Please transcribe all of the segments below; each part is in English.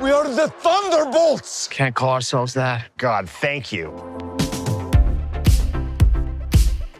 We are the Thunderbolts! Can't call ourselves that. God, thank you.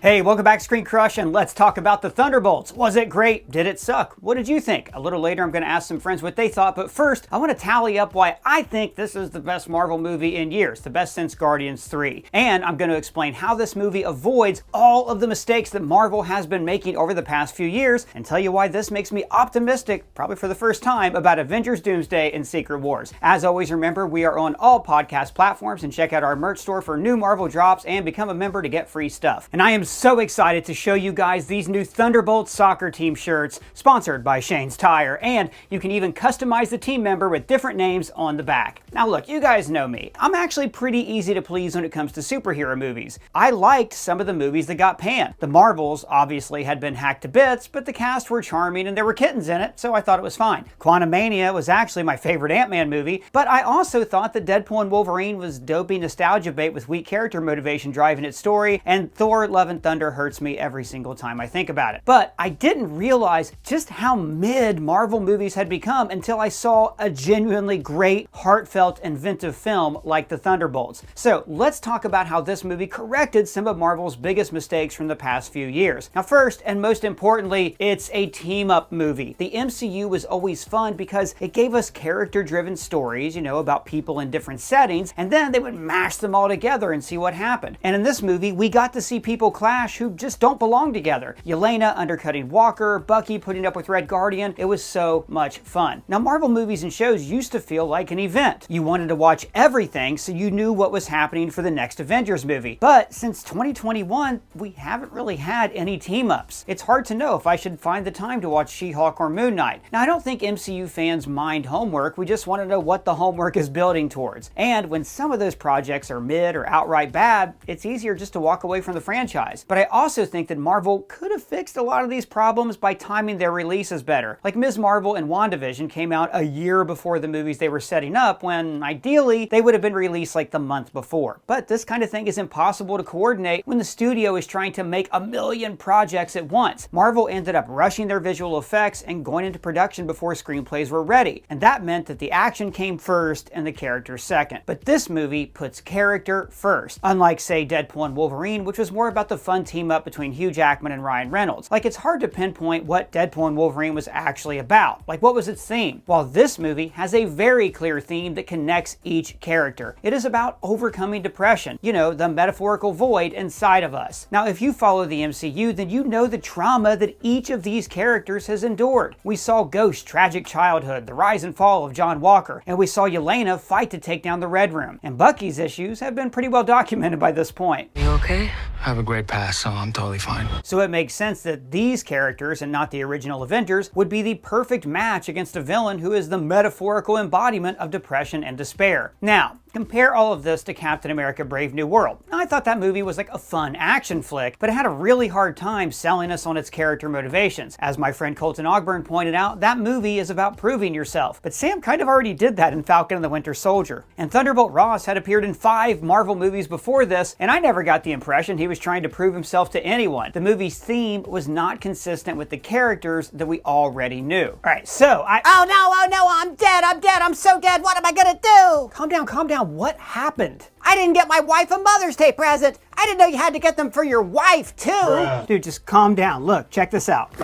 Hey, welcome back to ScreenCrush, and let's talk about the Thunderbolts. Was it great? Did it suck? What did you think? A little later, I'm going to ask some friends what they thought, but first, I want to tally up why I think this is the best Marvel movie in years, the best since Guardians 3. And I'm going to explain how this movie avoids all of the mistakes that Marvel has been making over the past few years, and tell you why this makes me optimistic, probably for the first time, about Avengers Doomsday and Secret Wars. As always, remember, we are on all podcast platforms, and check out our merch store for new Marvel drops and become a member to get free stuff. And I am so excited to show you guys these new Thunderbolts soccer team shirts sponsored by Shane's Tire, and you can even customize the team member with different names on the back. Now look, you guys know me. I'm actually pretty easy to please when it comes to superhero movies. I liked some of the movies that got panned. The Marvels obviously had been hacked to bits, but the cast were charming and there were kittens in it, so I thought it was fine. Quantumania was actually my favorite Ant-Man movie, but I also thought that Deadpool and Wolverine was dopey nostalgia bait with weak character motivation driving its story, and Thor: Love and Thunder hurts me every single time I think about it. But I didn't realize just how mid Marvel movies had become until I saw a genuinely great, heartfelt, inventive film like the Thunderbolts. So let's talk about how this movie corrected some of Marvel's biggest mistakes from the past few years. Now first, and most importantly, it's a team-up movie. The MCU was always fun because it gave us character-driven stories, you know, about people in different settings, and then they would mash them all together and see what happened. And in this movie, we got to see people clash who just don't belong together. Yelena undercutting Walker, Bucky putting up with Red Guardian. It was so much fun. Now, Marvel movies and shows used to feel like an event. You wanted to watch everything so you knew what was happening for the next Avengers movie. But since 2021, we haven't really had any team-ups. It's hard to know if I should find the time to watch She-Hulk or Moon Knight. Now, I don't think MCU fans mind homework. We just want to know what the homework is building towards. And when some of those projects are mid or outright bad, it's easier just to walk away from the franchise. But I also think that Marvel could have fixed a lot of these problems by timing their releases better. Like Ms. Marvel and WandaVision came out a year before the movies they were setting up, when ideally they would have been released like the month before. But this kind of thing is impossible to coordinate when the studio is trying to make a million projects at once. Marvel ended up rushing their visual effects and going into production before screenplays were ready. And that meant that the action came first and the characters second. But this movie puts character first. Unlike, say, Deadpool and Wolverine, which was more about the fun team up between Hugh Jackman and Ryan Reynolds. Like, it's hard to pinpoint what Deadpool and Wolverine was actually about. Like, what was its theme? While this movie has a very clear theme that connects each character. It is about overcoming depression. You know, the metaphorical void inside of us. Now, if you follow the MCU, then you know the trauma that each of these characters has endured. We saw Ghost's tragic childhood, the rise and fall of John Walker, and we saw Yelena fight to take down the Red Room. And Bucky's issues have been pretty well documented by this point. You okay? I have a great past, so I'm totally fine. So it makes sense that these characters, and not the original Avengers, would be the perfect match against a villain who is the metaphorical embodiment of depression and despair. Now, compare all of this to Captain America: Brave New World. Now, I thought that movie was like a fun action flick, but it had a really hard time selling us on its character motivations. As my friend Colton Ogburn pointed out, that movie is about proving yourself. But Sam kind of already did that in Falcon and the Winter Soldier. And Thunderbolt Ross had appeared in 5 Marvel movies before this, and I never got the impression he was trying to prove himself to anyone. The movie's theme was not consistent with the characters that we already knew. Alright, so Oh no, I'm dead, I'm so dead, what am I gonna do? Calm down, what happened? I didn't get my wife a Mother's Day present. I didn't know you had to get them for your wife too. Dude, just calm down. Look, check this out.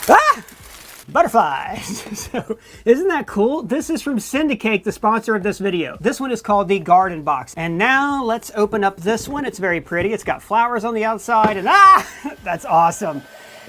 Ah! Butterflies. So, isn't that cool? This is from Syndicate, the sponsor of this video. This one is called the Garden Box. And now let's open up this one. It's very pretty. It's got flowers on the outside, and that's awesome.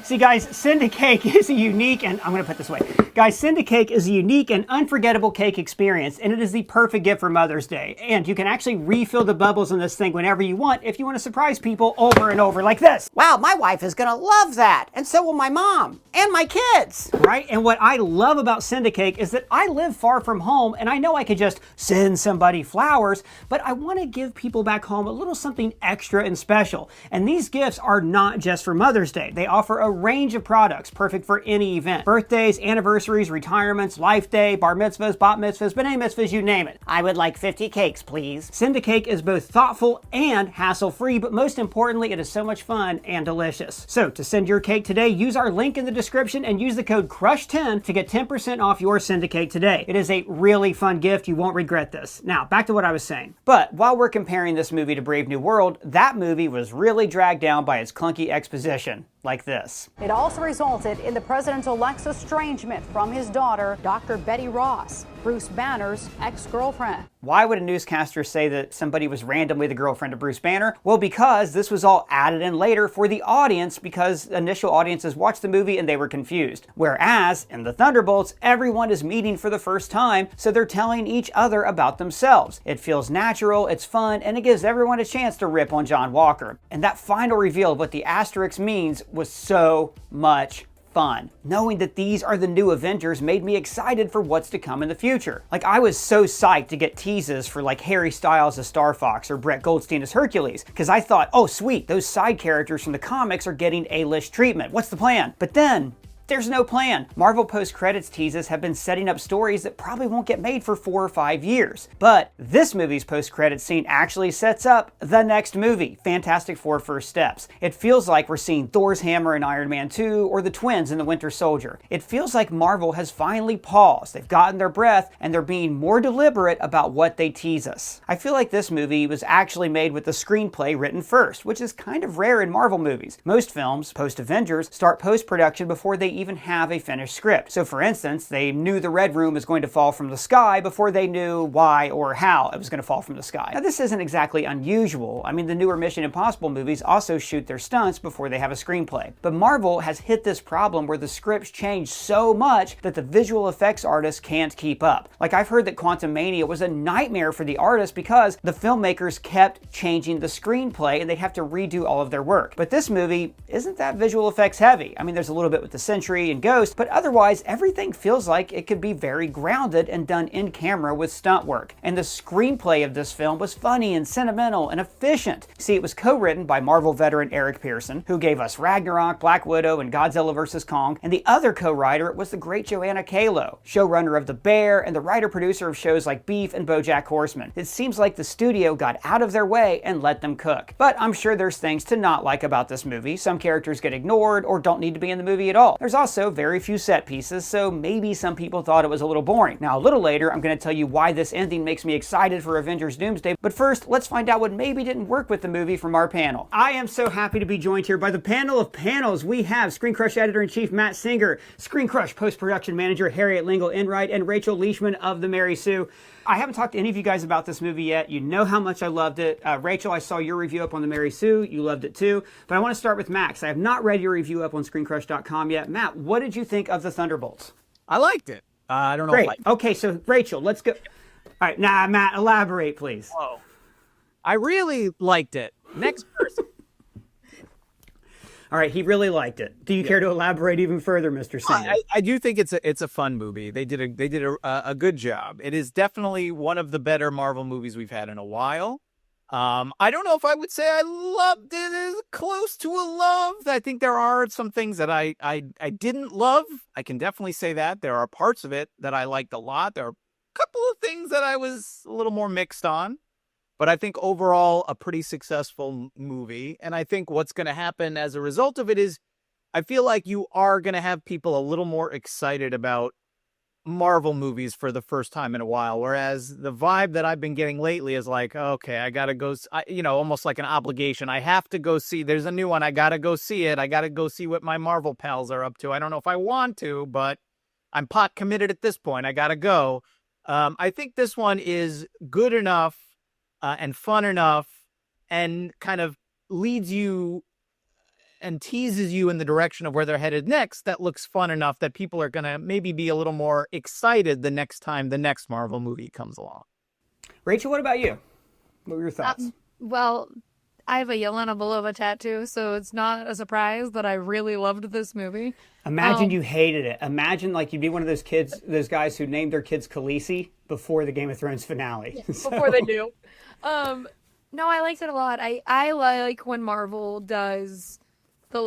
See guys, Syndicate is a unique, and I'm gonna put this away. Guys, Syndicate is a unique and unforgettable cake experience, and it is the perfect gift for Mother's Day. And you can actually refill the bubbles in this thing whenever you want if you want to surprise people over and over like this. Wow, my wife is gonna love that. And so will my mom. And my kids. Right? And what I love about Syndicate is that I live far from home, and I know I could just send somebody flowers, but I want to give people back home a little something extra and special. And these gifts are not just for Mother's Day. They offer a range of products, perfect for any event. Birthdays, anniversaries, retirements, life day, bar mitzvahs, bat mitzvahs, b'nai mitzvahs, you name it. I would like 50 cakes, please. Send-A-Cake is both thoughtful and hassle-free, but most importantly, it is so much fun and delicious. So to send your cake today, use our link in the description and use the code CRUSH10 to get 10% off your Send-A-Cake today. It is a really fun gift. You won't regret this. Now, back to what I was saying. But while we're comparing this movie to Brave New World, that movie was really dragged down by its clunky exposition, like this. It also resulted in the president-elect's estrangement from his daughter, Dr. Betty Ross, Bruce Banner's ex-girlfriend. Why would a newscaster say that somebody was randomly the girlfriend of Bruce Banner? Well, because this was all added in later for the audience, because initial audiences watched the movie and they were confused. Whereas in the Thunderbolts, everyone is meeting for the first time, so they're telling each other about themselves. It feels natural, it's fun, and it gives everyone a chance to rip on John Walker. And that final reveal of what the asterisk means was so much fun. Knowing that these are the new Avengers made me excited for what's to come in the future. Like, I was so psyched to get teases for like Harry Styles as Star Fox or Brett Goldstein as Hercules, because I thought, oh sweet, those side characters from the comics are getting A-list treatment. What's the plan? But then, there's no plan. Marvel post-credits teases have been setting up stories that probably won't get made for 4 or 5 years. But this movie's post-credits scene actually sets up the next movie, Fantastic Four: First Steps. It feels like we're seeing Thor's hammer in Iron Man 2 or the twins in The Winter Soldier. It feels like Marvel has finally paused. They've gotten their breath and they're being more deliberate about what they tease us. I feel like this movie was actually made with the screenplay written first, which is kind of rare in Marvel movies. Most films, post-Avengers, start post-production before they even have a finished script. So for instance, they knew the Red Room was going to fall from the sky before they knew why or how it was going to fall from the sky. Now this isn't exactly unusual. I mean, the newer Mission Impossible movies also shoot their stunts before they have a screenplay. But Marvel has hit this problem where the scripts change so much that the visual effects artists can't keep up. Like, I've heard that Quantumania was a nightmare for the artists because the filmmakers kept changing the screenplay and they'd have to redo all of their work. But this movie isn't that visual effects heavy. I mean, there's a little bit with the Sentry and Ghost, but otherwise everything feels like it could be very grounded and done in camera with stunt work. And the screenplay of this film was funny and sentimental and efficient. See, it was co-written by Marvel veteran Eric Pearson, who gave us Ragnarok, Black Widow, and Godzilla vs. Kong, and the other co-writer was the great Joanna Kalo, showrunner of The Bear and the writer-producer of shows like Beef and BoJack Horseman. It seems like the studio got out of their way and let them cook. But I'm sure there's things to not like about this movie. Some characters get ignored or don't need to be in the movie at all. There's also very few set pieces, so maybe some people thought it was a little boring. Now, a little later, I'm going to tell you why this ending makes me excited for Avengers Doomsday, but first, let's find out what maybe didn't work with the movie from our panel. I am so happy to be joined here by the panel of panels. We have ScreenCrush Editor-in-Chief Matt Singer, ScreenCrush Post-Production Manager Harriet Lengel-Enright, and Rachel Leishman of the Mary Sue. I haven't talked to any of you guys about this movie yet. You know how much I loved it. Rachel, I saw your review up on the Mary Sue. You loved it too. But I want to start with Max. I have not read your review up on ScreenCrush.com yet. Matt, what did you think of the Thunderbolts? I liked it. I don't know. Great. Okay, so Rachel, let's go. All right, now Matt, elaborate, please. Whoa. I really liked it. Next person. All right, he really liked it. Do you care to elaborate even further, Mr. Singer? I do think it's a fun movie. They did a good job. It is definitely one of the better Marvel movies we've had in a while. I don't know if I would say I loved it as close to a love. I think there are some things that I didn't love. I can definitely say that. There are parts of it that I liked a lot. There are a couple of things that I was a little more mixed on. But I think overall, a pretty successful movie. And I think what's going to happen as a result of it is I feel like you are going to have people a little more excited about Marvel movies for the first time in a while. Whereas the vibe that I've been getting lately is like, okay, I got to go, almost like an obligation. I have to go see, there's a new one. I got to go see it. I got to go see what my Marvel pals are up to. I don't know if I want to, but I'm pot committed at this point. I got to go. I think this one is good enough and fun enough and kind of leads you and teases you in the direction of where they're headed next that looks fun enough that people are going to maybe be a little more excited the next time the next Marvel movie comes along. Rachel, what about you? What were your thoughts? Well, I have a Yelena Belova tattoo, so it's not a surprise that I really loved this movie. Imagine you hated it. Imagine like you'd be one of those kids, those guys who named their kids Khaleesi before the Game of Thrones finale. Before they do. No, I liked it a lot. I like when Marvel does the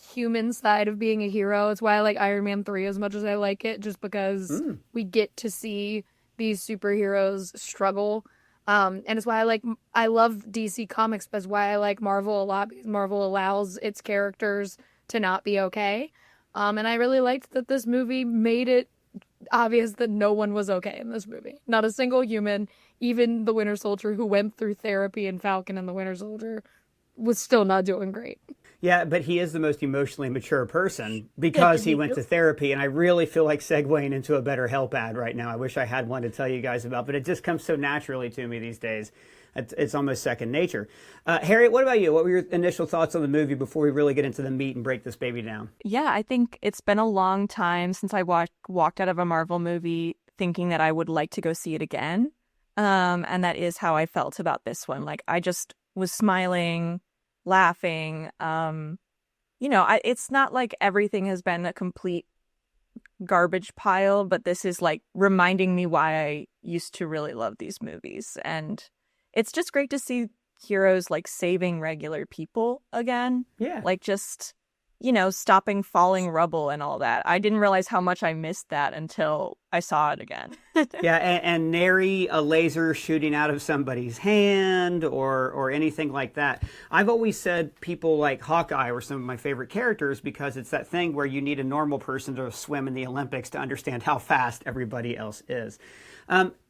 human side of being a hero. It's why I like Iron Man 3 as much as I like it, just because we get to see these superheroes struggle. And it's why I love DC Comics, but it's why I like Marvel a lot, because Marvel allows its characters to not be okay. And I really liked that this movie made it obvious that no one was okay in this movie. Not a single human, even the Winter Soldier, who went through therapy in Falcon and the Winter Soldier, was still not doing great. Yeah, but he is the most emotionally mature person because he went to therapy, and I really feel like segueing into a better help ad right now. I wish I had one to tell you guys about, but it just comes so naturally to me these days. It's almost second nature. Harriet, what about you? What were your initial thoughts on the movie before we really get into the meat and break this baby down? Yeah, I think it's been a long time since I walked out of a Marvel movie thinking that I would like to go see it again. And that is how I felt about this one. Like, I just was smiling, laughing. It's not like everything has been a complete garbage pile, but this is like reminding me why I used to really love these movies. And it's just great to see heroes like saving regular people again. Yeah. Like just, stopping falling rubble and all that. I didn't realize how much I missed that until I saw it again. Yeah, and nary a laser shooting out of somebody's hand or anything like that. I've always said people like Hawkeye were some of my favorite characters because it's that thing where you need a normal person to swim in the Olympics to understand how fast everybody else is.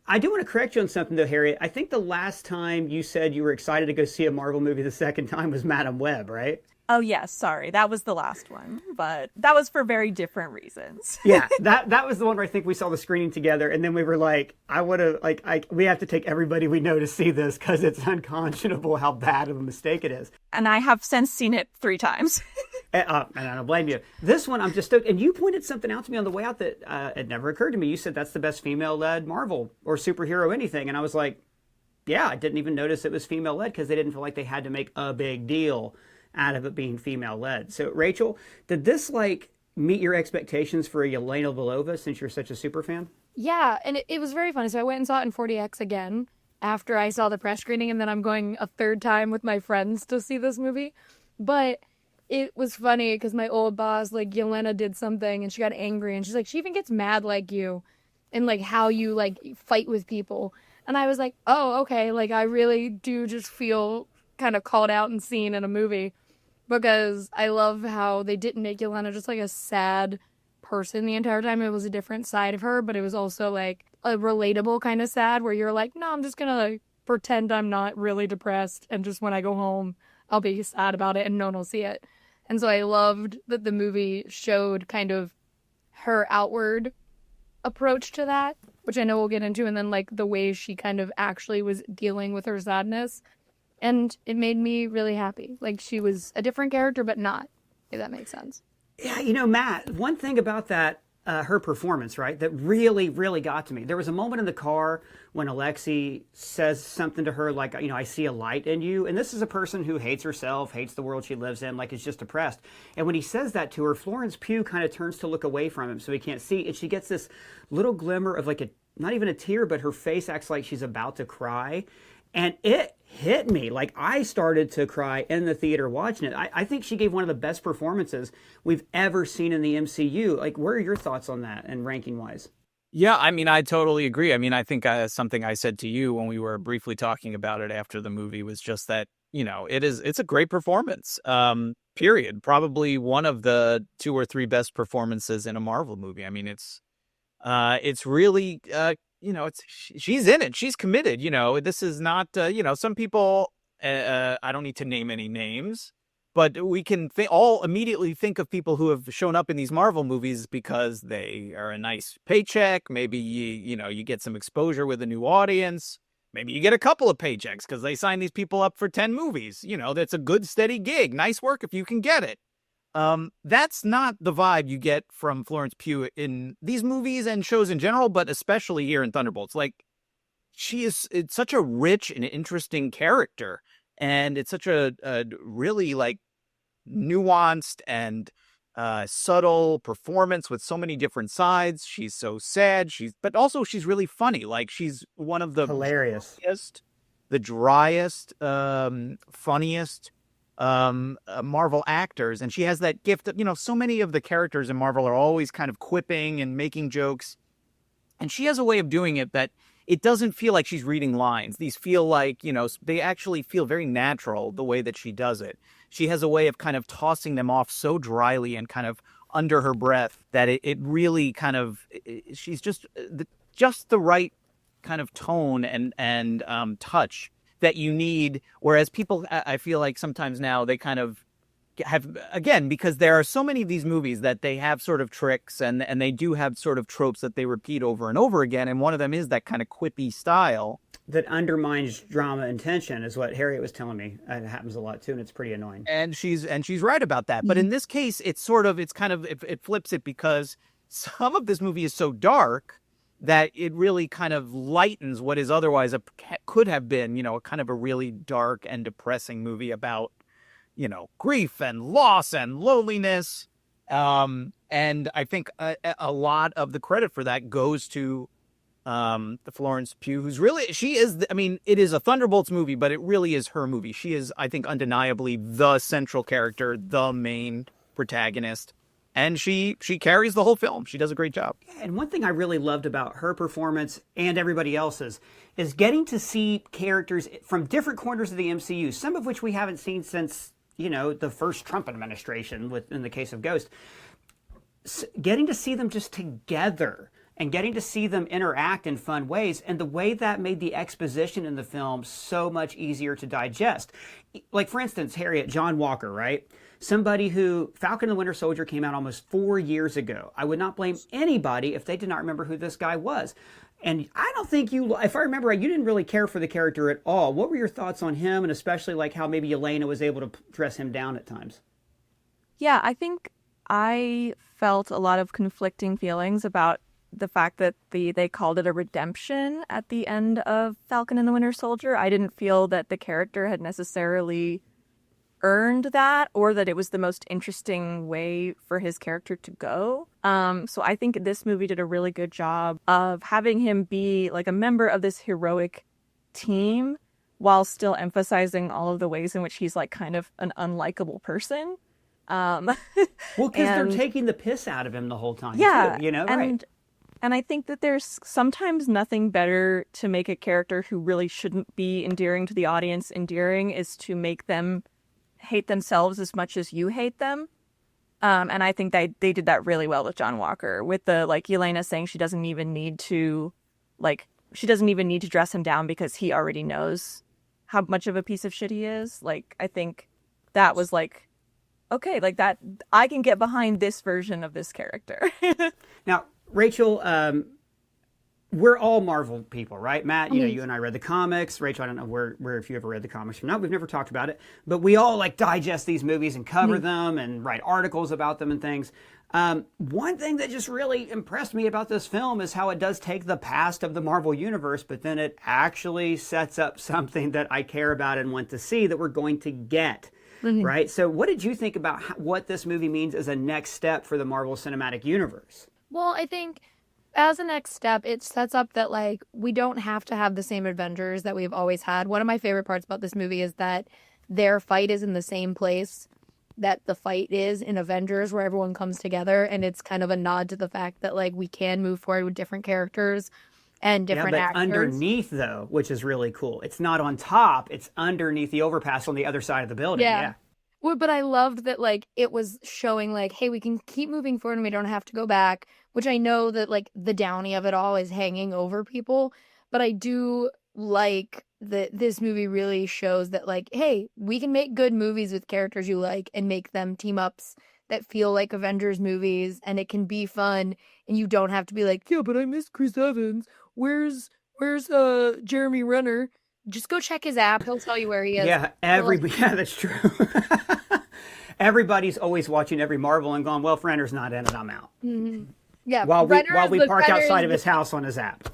I do want to correct you on something, though, Harriet. I think the last time you said you were excited to go see a Marvel movie the second time was Madam Web, right? Oh, yes. Sorry. That was the last one. But that was for very different reasons. Yeah, that was the one where I think we saw the screening together. And then we were like, we have to take everybody we know to see this because it's unconscionable how bad of a mistake it is. And I have since seen it 3 times. And I don't blame you. This one, I'm just stoked. And you pointed something out to me on the way out that it never occurred to me. You said that's the best female-led Marvel or superhero anything. And I was like, yeah, I didn't even notice it was female-led because they didn't feel like they had to make a big deal out of it being female-led. So, Rachel, did this, meet your expectations for a Yelena Belova since you're such a super fan? Yeah, and it was very funny. So I went and saw it in 40X again after I saw the press screening, and then I'm going a third time with my friends to see this movie. But it was funny because my old boss, Yelena did something and she got angry and she's like, she even gets mad like you and how you fight with people. And I was like, oh, okay. I really do just feel kind of called out and seen in a movie because I love how they didn't make Yelena just a sad person the entire time. It was a different side of her, but it was also a relatable kind of sad where you're like, no, I'm just gonna pretend I'm not really depressed and just when I go home I'll be sad about it and no one will see it. And so I loved that the movie showed kind of her outward approach to that, which I know we'll get into, and then the way she kind of actually was dealing with her sadness. And it made me really happy. She was a different character, but not, if that makes sense. Yeah, Matt, one thing about that, her performance, right, that really, really got to me. There was a moment in the car when Alexei says something to her I see a light in you. And this is a person who hates herself, hates the world she lives in, is just depressed. And when he says that to her, Florence Pugh kind of turns to look away from him so he can't see. And she gets this little glimmer of not even a tear, but her face acts like she's about to cry. And it hit me. I started to cry in the theater watching it. I think she gave one of the best performances we've ever seen in the MCU. What are your thoughts on that and ranking-wise? Yeah, I totally agree. I think something I said to you when we were briefly talking about it after the movie was just that, it's a great performance, period. Probably one of the 2 or 3 best performances in a Marvel movie. It's really... she's in it. She's committed. This is not, some people, I don't need to name any names, but we can all immediately think of people who have shown up in these Marvel movies because they are a nice paycheck. Maybe, you get some exposure with a new audience. Maybe you get a couple of paychecks because they sign these people up for 10 movies. That's a good, steady gig. Nice work if you can get it. That's not the vibe you get from Florence Pugh in these movies and shows in general, but especially here in Thunderbolts. It's such a rich and interesting character, and it's such a really nuanced and subtle performance with so many different sides. She's so sad, but also she's really funny. She's one of the hilarious, the driest, funniest Marvel actors, and she has that gift of, so many of the characters in Marvel are always kind of quipping and making jokes, and she has a way of doing it that it doesn't feel like she's reading lines. These feel like, they actually feel very natural the way that she does it. She has a way of kind of tossing them off so dryly and kind of under her breath that it really kind of, she's just the right kind of tone and touch that you need. Whereas people, I feel like sometimes now they kind of have, again, because there are so many of these movies that they have sort of tricks and they do have sort of tropes that they repeat over and over again. And one of them is that kind of quippy style. That undermines drama and tension is what Harriet was telling me. It happens a lot too, and it's pretty annoying. And she's right about that. But in this case, it flips it, because some of this movie is so dark that it really kind of lightens what is otherwise could have been, a kind of a really dark and depressing movie about, grief and loss and loneliness. And I think a lot of the credit for that goes to the Florence Pugh, who's really, it is a Thunderbolts movie, but it really is her movie. She is, I think, undeniably the central character, the main protagonist. And she carries the whole film. She does a great job. And one thing I really loved about her performance and everybody else's is getting to see characters from different corners of the MCU, some of which we haven't seen since, the first Trump administration, in the case of Ghost. Getting to see them just together and getting to see them interact in fun ways, and the way that made the exposition in the film so much easier to digest. Like, for instance, Harriet, John Walker, right? Somebody who, Falcon and the Winter Soldier came out almost 4 years ago. I would not blame anybody if they did not remember who this guy was. And I don't think if I remember right, you didn't really care for the character at all. What were your thoughts on him, and especially like how maybe Elena was able to dress him down at times? Yeah, I think I felt a lot of conflicting feelings about the fact that they called it a redemption at the end of Falcon and the Winter Soldier. I didn't feel that the character had necessarily earned that, or that it was the most interesting way for his character to go. So I think this movie did a really good job of having him be like a member of this heroic team while still emphasizing all of the ways in which he's like kind of an unlikable person. Well, because they're taking the piss out of him the whole time. Yeah, too, right. And I think that there's sometimes nothing better to make a character who really shouldn't be endearing to the audience endearing is to make them hate themselves as much as you hate them. And I think they did that really well with John Walker, with the, like, Elena saying she doesn't even need to dress him down because he already knows how much of a piece of shit he is. Like, I think that was like, okay, like that, I can get behind this version of this character. Now, Rachel, we're all Marvel people, right? Matt, you and I read the comics. Rachel, I don't know where if you ever read the comics or not. We've never talked about it. But we all like digest these movies and cover them and write articles about them and things. One thing that just really impressed me about this film is how it does take the past of the Marvel Universe, but then it actually sets up something that I care about and want to see that we're going to get. Right? So what did you think about what this movie means as a next step for the Marvel Cinematic Universe? Well, I think as a next step, it sets up that, like, we don't have to have the same Avengers that we've always had. One of my favorite parts about this movie is that their fight is in the same place that the fight is in Avengers, where everyone comes together, and it's kind of a nod to the fact that, like, we can move forward with different characters and different actors. Underneath, though, which is really cool. It's not on top, it's underneath the overpass on the other side of the building. Yeah. Well, but I loved that, like, it was showing, like, hey, we can keep moving forward and we don't have to go back, which I know that, like, the downy of it all is hanging over people. But I do like that this movie really shows that, like, hey, we can make good movies with characters you like and make them team ups that feel like Avengers movies, and it can be fun, and you don't have to be like, yeah, but I miss Chris Evans. Where's Jeremy Renner? Just go check his app. He'll tell you where he is. Yeah, yeah, that's true. Everybody's always watching every Marvel and going, well, if Renner's not in it, I'm out. Mm-hmm. Yeah, while we park outside of his house on his app.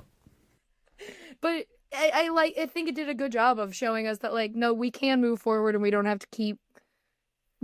But I think it did a good job of showing us that, like, no, we can move forward and we don't have to keep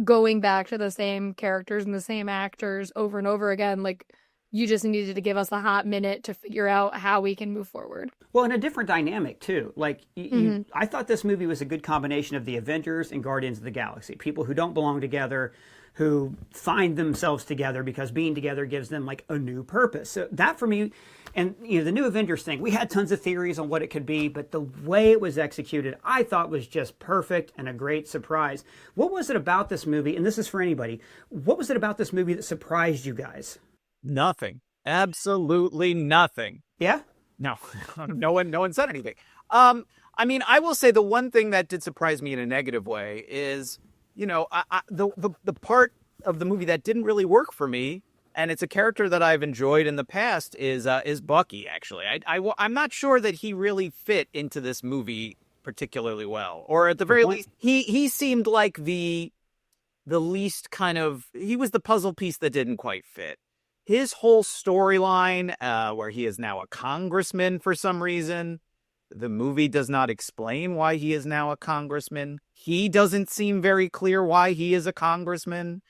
going back to the same characters and the same actors over and over again. Like, you just needed to give us a hot minute to figure out how we can move forward. Well, and a different dynamic, too. Like, I thought this movie was a good combination of the Avengers and Guardians of the Galaxy. People who don't belong together, who find themselves together because being together gives them, like, a new purpose. So that, for me, and, the new Avengers thing, we had tons of theories on what it could be, but the way it was executed, I thought was just perfect and a great surprise. What was it about this movie, and this is for anybody, what was it about this movie that surprised you guys? Nothing. Absolutely nothing. Yeah? No, no one said anything. I mean, I will say the one thing that did surprise me in a negative way is, the part of the movie that didn't really work for me, and it's a character that I've enjoyed in the past, is Bucky. Actually, I'm not sure that he really fit into this movie particularly well, or at the very least, he seemed like the least kind of, he was the puzzle piece that didn't quite fit. His whole storyline, where he is now a congressman for some reason, the movie does not explain why he is now a congressman. He doesn't seem very clear why he is a congressman.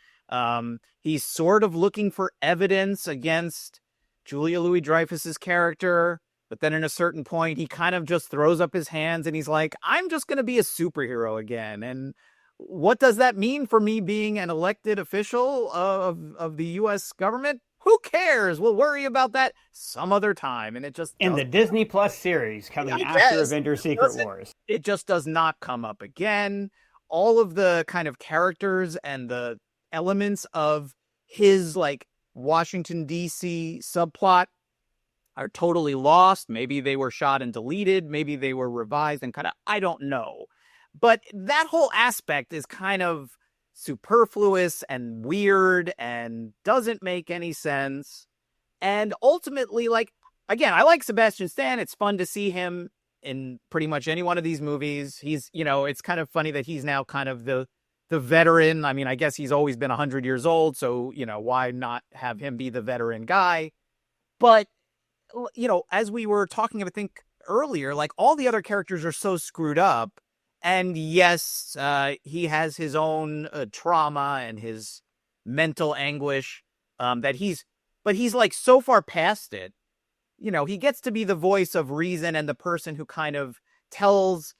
He's sort of looking for evidence against Julia Louis-Dreyfus's character, but then at a certain point, he kind of just throws up his hands and he's like, I'm just going to be a superhero again. And what does that mean for me being an elected official of the U.S. government? Who cares? We'll worry about that some other time. And it just in the Disney Plus series coming after Avengers Secret Wars. It just does not come up again. All of the kind of characters and the elements of his like Washington, D.C. subplot are totally lost. Maybe they were shot and deleted. Maybe they were revised and kind of, I don't know. But that whole aspect is kind of superfluous and weird and doesn't make any sense. And ultimately, like, again, I like Sebastian Stan. It's fun to see him in pretty much any one of these movies. He's, it's kind of funny that he's now kind of the veteran. I mean, I guess he's always been 100 years old. So, why not have him be the veteran guy? But, as we were talking, I think earlier, like all the other characters are so screwed up. And yes, he has his own trauma and his mental anguish but he's like so far past it. He gets to be the voice of reason and the person who kind of tells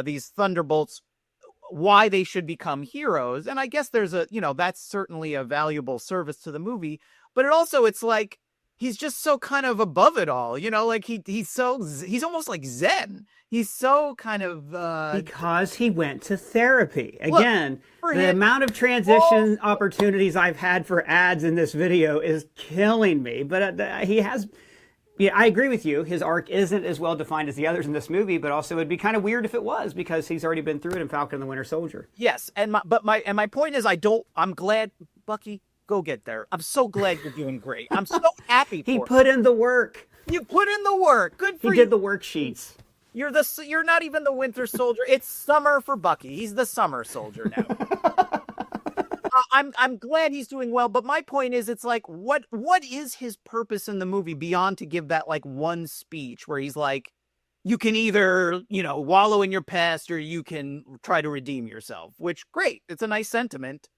these Thunderbolts why they should become heroes. And I guess there's that's certainly a valuable service to the movie. But it's like, he's just so kind of above it all, like he's almost like Zen. He's so kind of because he went to therapy. Again, look, the amount of transition opportunities I've had for ads in this video is killing me. But he has, I agree with you. His arc isn't as well defined as the others in this movie, but also it'd be kind of weird if it was, because he's already been through it in Falcon and the Winter Soldier. Yes, and my point is, I'm glad, Bucky, go get there. I'm so glad you're doing great. I'm so happy for He put in the work. You put in the work. Good for you. He did the worksheets. You're not even the Winter Soldier. It's summer for Bucky. He's the summer soldier now. I'm glad he's doing well, but my point is, it's like, what is his purpose in the movie beyond to give that like one speech where he's like, you can either, wallow in your past or you can try to redeem yourself, which great. It's a nice sentiment.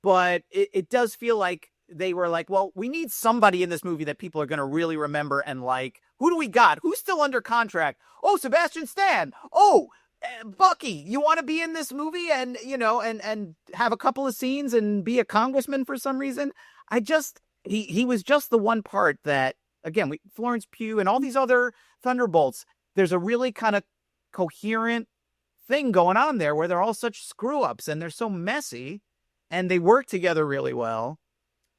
But it does feel like they were like, well, we need somebody in this movie that people are going to really remember and like. Who do we got? Who's still under contract? Oh, Sebastian Stan. Oh, Bucky, you want to be in this movie and, and have a couple of scenes and be a congressman for some reason? He was just the one part that, again, Florence Pugh and all these other Thunderbolts, there's a really kind of coherent thing going on there where they're all such screw-ups and they're so messy. And they work together really well.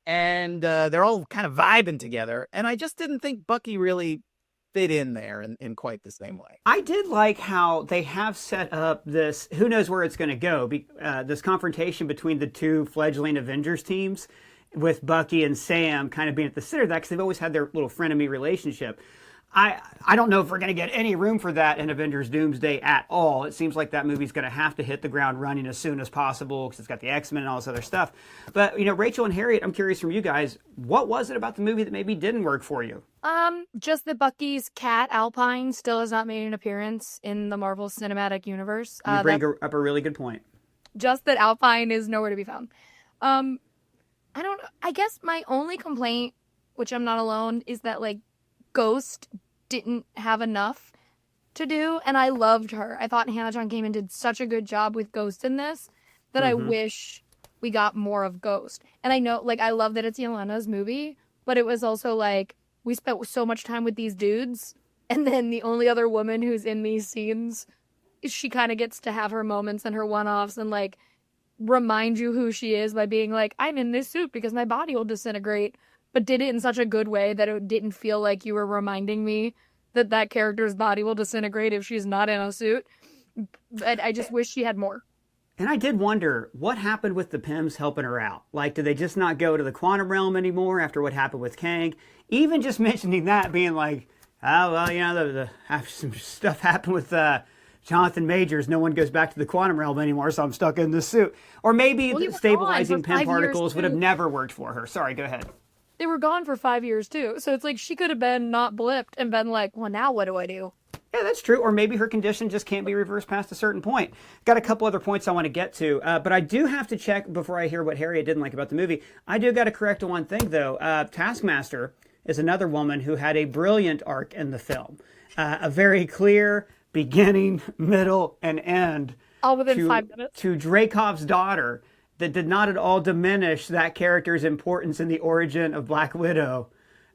And they're all kind of vibing together. And I just didn't think Bucky really fit in there in quite the same way. I did like how they have set up this, who knows where it's going to go, this confrontation between the two fledgling Avengers teams, with Bucky and Sam kind of being at the center of that, because they've always had their little frenemy relationship. I don't know if we're going to get any room for that in Avengers Doomsday at all. It seems like that movie's going to have to hit the ground running as soon as possible because it's got the X-Men and all this other stuff. But, Rachel and Harriet, I'm curious from you guys, what was it about the movie that maybe didn't work for you? Just that Bucky's cat, Alpine, still has not made an appearance in the Marvel Cinematic Universe. You bring up a really good point. Just that Alpine is nowhere to be found. I don't know. I guess my only complaint which I'm not alone, is that like Ghost didn't have enough to do, and I loved her. I thought Hannah John Kamen did such a good job with Ghost in this that I wish we got more of Ghost. And I know, like, I love that it's Yelena's movie, but it was also like, we spent so much time with these dudes, and then the only other woman who's in these scenes, she kind of gets to have her moments and her one-offs and, like, remind you who she is by being like, I'm in this suit because my body will disintegrate, but did it in such a good way that it didn't feel like you were reminding me that that character's body will disintegrate if she's not in a suit. But I just wish she had more. And I did wonder what happened with the Pyms helping her out. Like, did they just not go to the quantum realm anymore after what happened with Kang? Even just mentioning that, being like, oh, well, you know, some stuff happened with Jonathan Majors. No one goes back to the quantum realm anymore, so I'm stuck in this suit. Or maybe the stabilizing Pym particles would have never worked for her. Sorry, go ahead. They were gone for 5 years, too. So it's like she could have been not blipped and been like, well, now what do I do? Yeah, that's true. Or maybe her condition just can't be reversed past a certain point. Got a couple other points I want to get to, but I do have to check before I hear what Harriet didn't like about the movie. I do got to correct one thing, though. Taskmaster is another woman who had a brilliant arc in the film. A very clear beginning, middle, and end. All within 5 minutes. To Dreykov's daughter that did not at all diminish that character's importance in the origin of Black Widow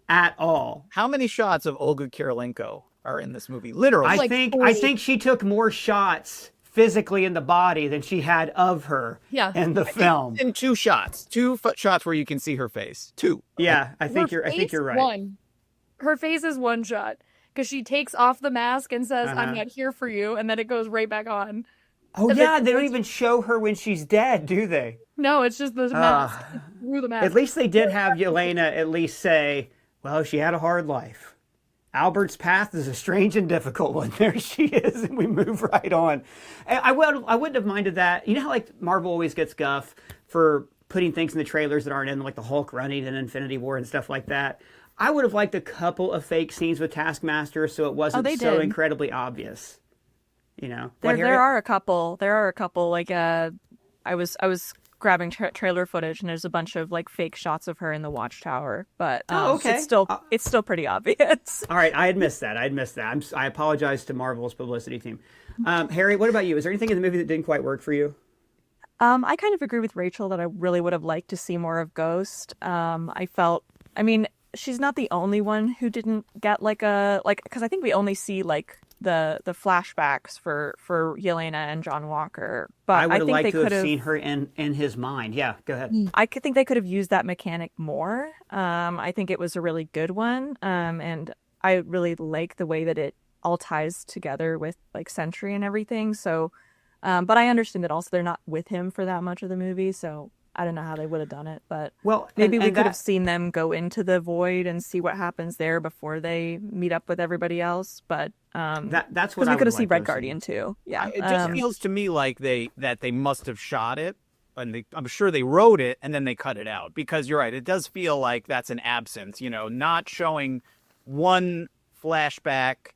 at all. How many shots of Olga Kurylenko are in this movie? Literally. I think she took more shots physically in the body than she had of her in the film. In 2 shots. 2 shots where you can see her face. 2. Yeah, I think you're right. One. Her face is 1 shot. Because she takes off the mask and says, I'm not here for you, and then it goes right back on. Oh, and yeah, they don't even show her when she's dead, do they? No, it's just the mask. Through the mask. At least they did have Yelena at least say, well, she had a hard life. Albert's path is a strange and difficult one. There she is, and we move right on. And I wouldn't have minded that. You know how like Marvel always gets guff for putting things in the trailers that aren't in, like the Hulk running in Infinity War and stuff like that? I would have liked a couple of fake scenes with Taskmaster so it wasn't so incredibly obvious. You know, there are a couple. Like, I was grabbing trailer footage, and there's a bunch of like fake shots of her in the Watchtower. But it's still pretty obvious. All right, I had missed that. I apologize to Marvel's publicity team. Harry, what about you? Is there anything in the movie that didn't quite work for you? I kind of agree with Rachel that I really would have liked to see more of Ghost. She's not the only one who didn't get because I think we only see like the flashbacks for Yelena and John Walker. But I would have liked to have seen her in his mind. Yeah, go ahead. I think they could have used that mechanic more. I think it was a really good one. And I really like the way that it all ties together with like Sentry and everything. So, but I understand that also they're not with him for that much of the movie. So I don't know how they would have done it, but maybe we could have seen them go into the void and see what happens there before they meet up with everybody else. But that's what we could have seen Red Guardian too. Yeah, it just feels to me like they must have shot it, and I'm sure they wrote it and then they cut it out, because you're right. It does feel like that's an absence. You know, not showing one flashback,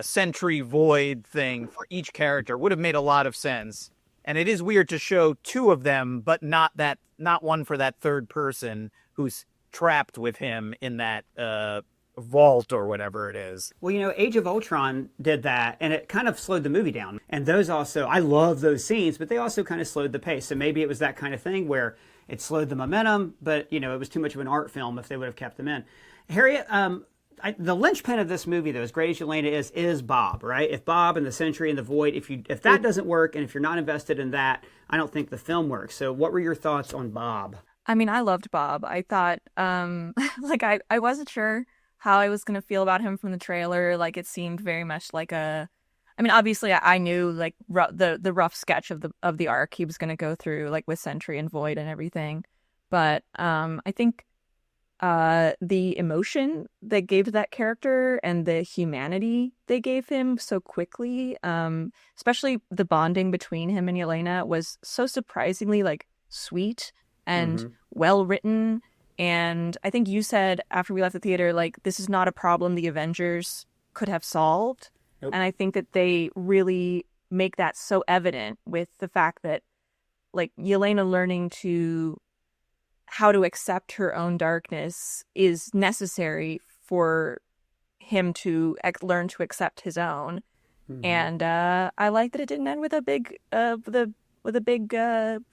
Sentry void thing for each character would have made a lot of sense. And it is weird to show 2 of them, but not one for that third person who's trapped with him in that vault or whatever it is. Well, you know, Age of Ultron did that, and it kind of slowed the movie down. And those also, I love those scenes, but they also kind of slowed the pace. So maybe it was that kind of thing where it slowed the momentum, but, you know, it was too much of an art film if they would have kept them in. Harriet, the linchpin of this movie, though, as great as Yelena is Bob, right? If Bob and the Sentry and the Void, if that doesn't work, and if you're not invested in that, I don't think the film works. So what were your thoughts on Bob? I mean, I loved Bob. I thought, I wasn't sure how I was going to feel about him from the trailer. Like, it seemed very much like obviously I knew like the rough sketch of the arc he was going to go through, like with Sentry and Void and everything. But I think the emotion they gave to that character and the humanity they gave him so quickly, especially the bonding between him and Yelena, was so surprisingly like sweet and well written. And I think you said after we left the theater, like, this is not a problem the Avengers could have solved. Nope. And I think that they really make that so evident with the fact that like Yelena learning to how to accept her own darkness is necessary for him to learn to accept his own. And I like that it didn't end with a big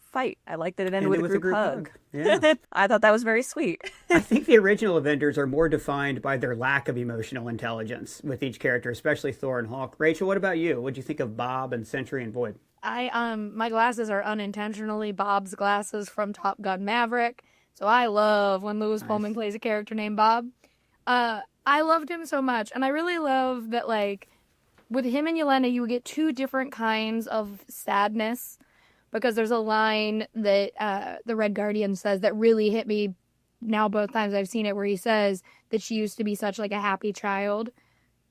fight. I like that it ended with a group hug. Yeah. I thought that was very sweet. I think the original Avengers are more defined by their lack of emotional intelligence with each character, especially Thor and Hulk. Rachel, what about you? What'd you think of Bob and Sentry and Void? My glasses are unintentionally Bob's glasses from Top Gun Maverick. So I love when Lewis Pullman plays a character named Bob. I loved him so much, and I really love that, like, with him and Yelena, you get two different kinds of sadness, because there's a line that the Red Guardian says that really hit me now both times I've seen it, where he says that she used to be such, like, a happy child.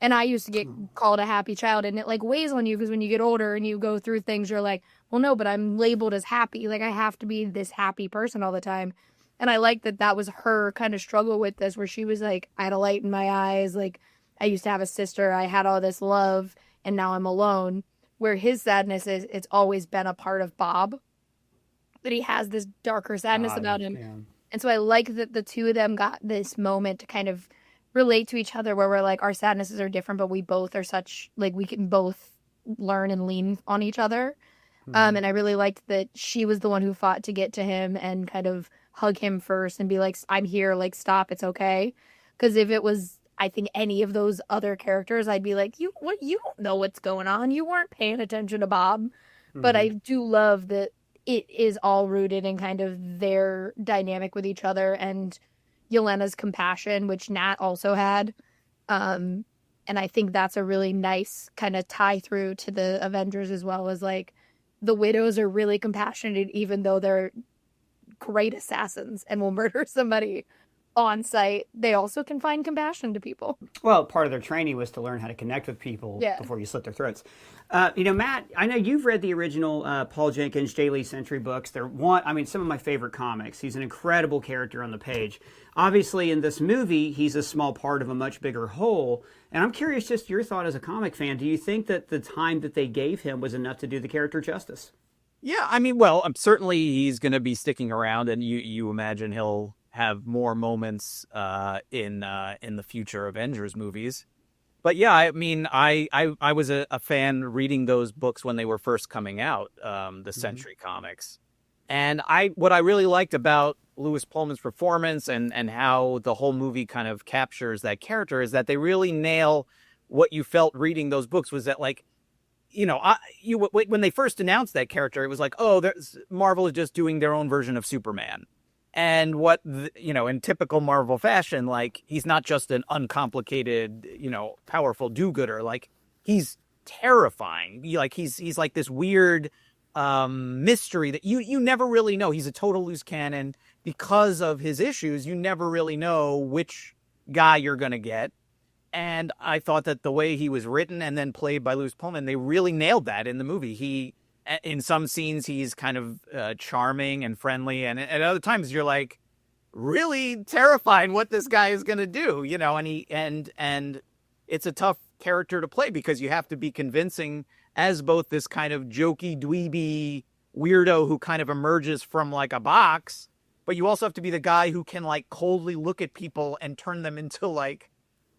And I used to get called a happy child, and it, like, weighs on you, because when you get older and you go through things, you're like, well, no, but I'm labeled as happy. Like, I have to be this happy person all the time. And I like that that was her kind of struggle with this, where she was like, I had a light in my eyes. Like, I used to have a sister. I had all this love, and now I'm alone. Where his sadness is, it's always been a part of Bob. That he has this darker sadness about him. Yeah. And so I like that the two of them got this moment to kind of relate to each other, where we're like, our sadnesses are different, but we both are such, like, we can both learn and lean on each other. And I really liked that she was the one who fought to get to him and kind of hug him first and be like, I'm here, like, stop, it's okay. Because if it was, I think, any of those other characters, I'd be like, you don't know what's going on. You weren't paying attention to Bob. But I do love that it is all rooted in kind of their dynamic with each other and Yelena's compassion, which Nat also had. And I think that's a really nice kind of tie through to the Avengers, as well as, like, the widows are really compassionate, even though they're great assassins and will murder somebody on sight. They also can find compassion to people. Well, part of their training was to learn how to connect with people before you slit their throats. Matt, I know you've read the original Paul Jenkins, J. Lee Sentry books. They're some of my favorite comics. He's an incredible character on the page. Obviously, in this movie, he's a small part of a much bigger whole. And I'm curious, just your thought as a comic fan. Do you think that the time that they gave him was enough to do the character justice? Yeah, I mean, well, certainly he's going to be sticking around, and you imagine he'll have more moments in the future Avengers movies. But yeah, I mean, I was a fan reading those books when they were first coming out, the Sentry comics. And what I really liked about Lewis Pullman's performance and how the whole movie kind of captures that character is that they really nail what you felt reading those books, was that, like, when they first announced that character, it was like, oh, Marvel is just doing their own version of Superman. And in typical Marvel fashion, like, he's not just an uncomplicated, powerful do-gooder. Like, he's terrifying. He's like this weird mystery that you never really know. He's a total loose cannon. Because of his issues, you never really know which guy you're going to get. And I thought that the way he was written and then played by Lewis Pullman, they really nailed that in the movie. In some scenes, he's kind of charming and friendly. And at other times, you're like, really terrified what this guy is going to do, and it's a tough character to play because you have to be convincing as both this kind of jokey, dweeby weirdo who kind of emerges from, like, a box, but you also have to be the guy who can, like, coldly look at people and turn them into, like,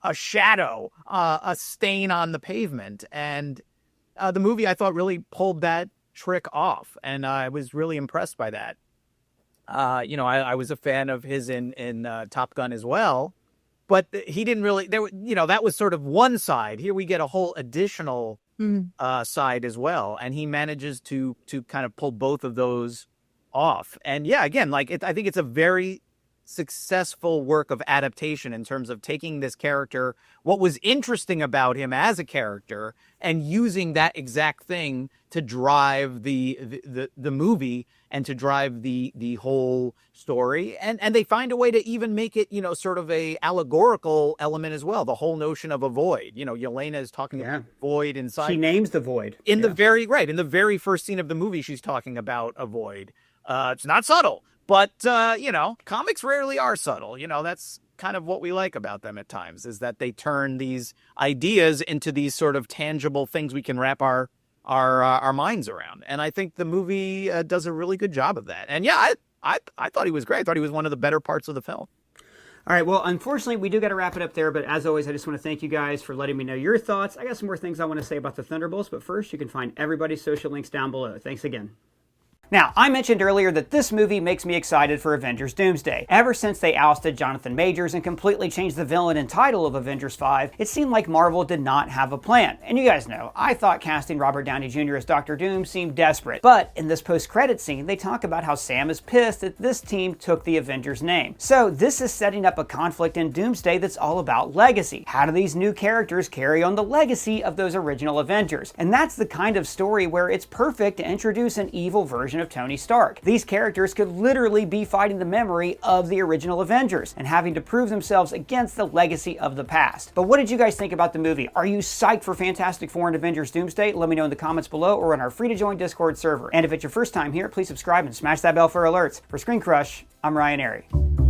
a shadow, a stain on the pavement. And the movie, I thought, really pulled that trick off, and I was really impressed by that. I was a fan of his in Top Gun as well, but he didn't really. That was sort of one side. Here we get a whole additional side as well, and he manages to kind of pull both of those off. And yeah, again, I think it's a very successful work of adaptation in terms of taking this character, what was interesting about him as a character, and using that exact thing to drive the movie and to drive the whole story. And they find a way to even make it, sort of a allegorical element as well. The whole notion of a void. Yelena is talking about void inside. She names the void. In the very first scene of the movie, she's talking about a void. It's not subtle. But, comics rarely are subtle. That's kind of what we like about them at times, is that they turn these ideas into these sort of tangible things we can wrap our minds around. And I think the movie does a really good job of that. And yeah, I thought he was great. I thought he was one of the better parts of the film. All right, well, unfortunately, we do got to wrap it up there, but as always, I just want to thank you guys for letting me know your thoughts. I got some more things I want to say about the Thunderbolts, but first, you can find everybody's social links down below. Thanks again. Now, I mentioned earlier that this movie makes me excited for Avengers Doomsday. Ever since they ousted Jonathan Majors and completely changed the villain and title of Avengers 5, it seemed like Marvel did not have a plan. And you guys know, I thought casting Robert Downey Jr. as Dr. Doom seemed desperate. But in this post-credit scene, they talk about how Sam is pissed that this team took the Avengers name. So this is setting up a conflict in Doomsday that's all about legacy. How do these new characters carry on the legacy of those original Avengers? And that's the kind of story where it's perfect to introduce an evil version of Tony Stark. These characters could literally be fighting the memory of the original Avengers and having to prove themselves against the legacy of the past. But what did you guys think about the movie? Are you psyched for Fantastic Four and Avengers Doomsday? Let me know in the comments below or on our free to join Discord server. And if it's your first time here, please subscribe and smash that bell for alerts. For ScreenCrush, I'm Ryan Airy.